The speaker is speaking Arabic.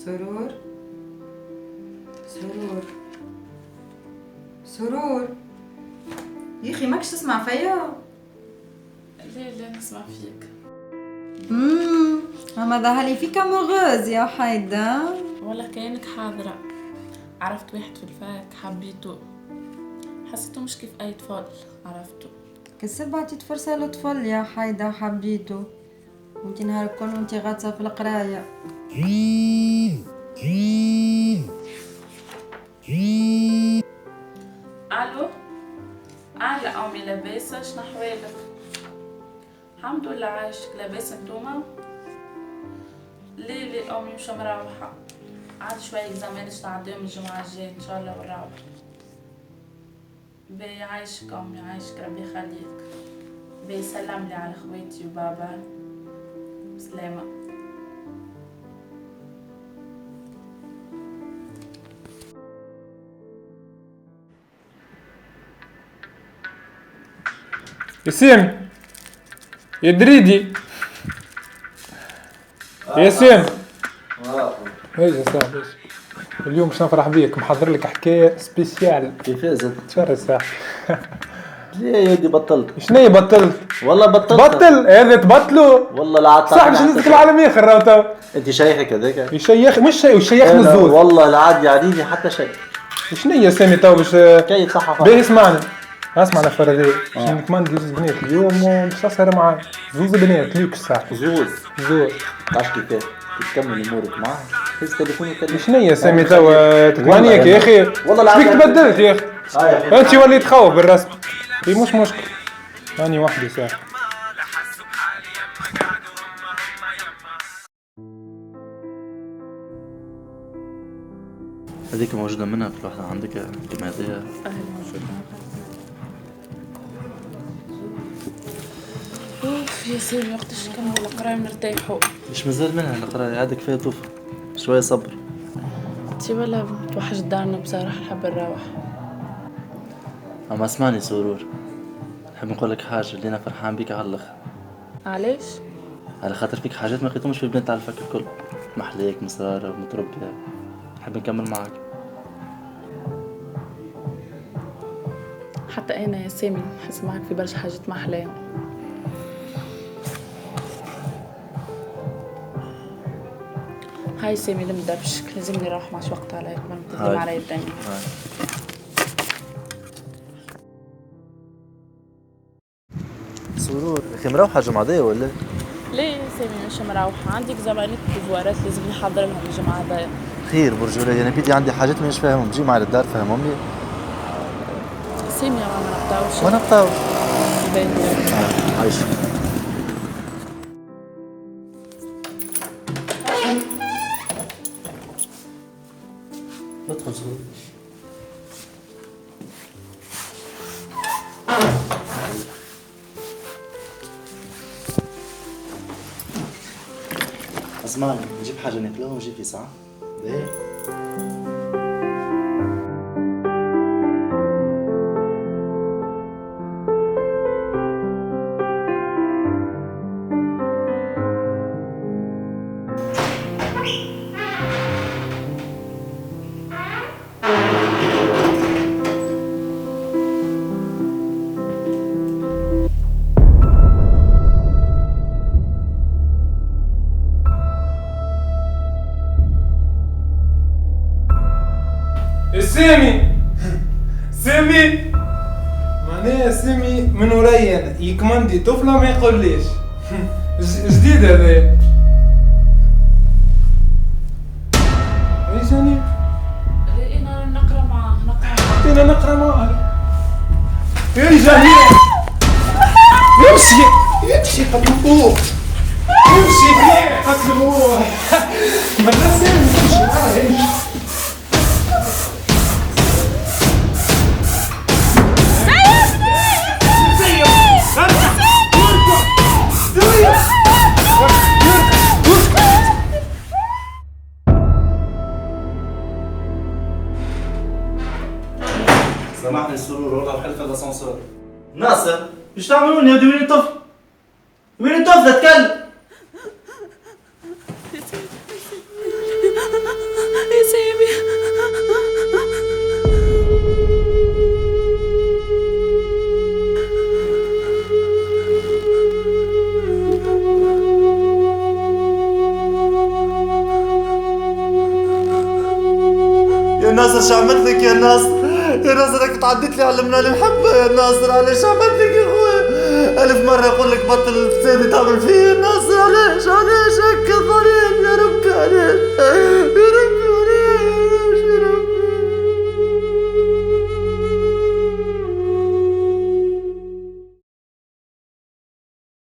سرور سرور سرور يا اخي ماكش تسمع فيا؟ لا نسمع فيك. اما ظهرلي فيك مغاز يا حيدة. والله كأنك حاضرة. عرفت واحد في الفاك حبيته، حسيته مش كيف اي طفل عرفته. كسب عطيت فرصة لطفل يا حيدة وحبيته، وانتي نهار الكل وانتي غاطسة في القراية. الو لا امي لاباسه؟ شنو احوالك؟ الحمد لله عايشك. لاباس انتوما؟ ليه امي مش مروحه، عاد شويه اكزامانش نعديهم الجمعه الجايه ان شاء الله ونروح. باهي عايشك امي، عايشك ربي يخليك. باهي سلم لي على خواتي وبابا. سلامه. ياسين يا دريدي ياسين. ايش صاحبي اليوم باش نفرح بيك، محضر لك حكايه سبيسيال. كيفاه زاد؟ شهر الساعه. ليه يا ودي بطلت؟ شنو بطلت؟ والله بطلت. بطل هذا تبطلوا والله لا عاد صح. باش نزلك العالم ياخر راهو تو. انت شيخك هذاك؟ يشيخ مش شيء وشيخ من الزوز. والله لا عاد يعنيني حتى شيء. شنو هي سامي تو باش كيف صح؟ باهي اسمعنا الفرادية باش نكمل زوز بنات اليوم ومش تصير معايا زوز بنات ليك الساعه. زوز عرفت كيفاه تكمل امورك معاه هز تليفوني وكلمني. شنو هي سامي تو تتمنيك يا اخي؟ والله لا فيك تبدلت يا اخي. انت وليت تخوف بالرسم. هي مش مشكل اني وحدي ساعه. هذيك موجوده منها في الوحده عندك كماديه؟ موجودة. اوف يا سامي وقتاش نكملوا القرايه ونرتاحوا. مش مازال منها القرايه، عادك فيها طوفه شويه صبر. انتي ولا توحشت دارنا بصراحه، نحب نروح. اما اسمعني سرور، نحب نقول لك حاجه اللي انا فرحان بيك على الاخر. علاش؟ على خاطر فيك حاجات ما لقيتهمش في البنات على الفك الكل، محليك مسراره ومتربيه. نحب نكمل معاك. حتى انا يا سامي نحس معك في برشا حاجات ما احلاهم. هاي سامي لم دربشك، لازمني نروح ماش وقت عليك، ما تقدم علي الدنيا. سرور اخي مروحه جمعة ولا؟ ليه يا سامي مش مروحة؟ عندي زمانات وزوارات لازم نحضر لهم الجمعة الجاية. خير برجولي، انا بيدي عندي حاجات مانيش فاهمهم، جي معي للدار فهمهم لي. سامي ما نقطعوش. ما نقطعوش. عايش. ادخل سرور. اسمعني نجيب حاجة ناكلوها ونجيب في ساعة. ليه؟ سامي معناها سامي من وريا يكمندي طفله ما يقوليش. جديد هذا. ايش يعني؟ انا نقرا معاه. انا نقرا معاه. اي جميل. يمشي قبل فوق. يمشي قبل فوق. ما سامي يمشي معاه. سامحني السرور والله الحلفة الاسانسور. ناصر ايش تعملون يا ودي؟ وين الطفل؟ وين الطفل اتكلم؟ يا ناصر شو عملت لك يا ناصر؟ يا ناصر انك تعديت لي على منال محبة يا ناصر، علاش عملت لك يا خويا؟ 1000 مرة اقول لك بطل الفساد تعمل فيه يا ناصر، علاش هكا ظالم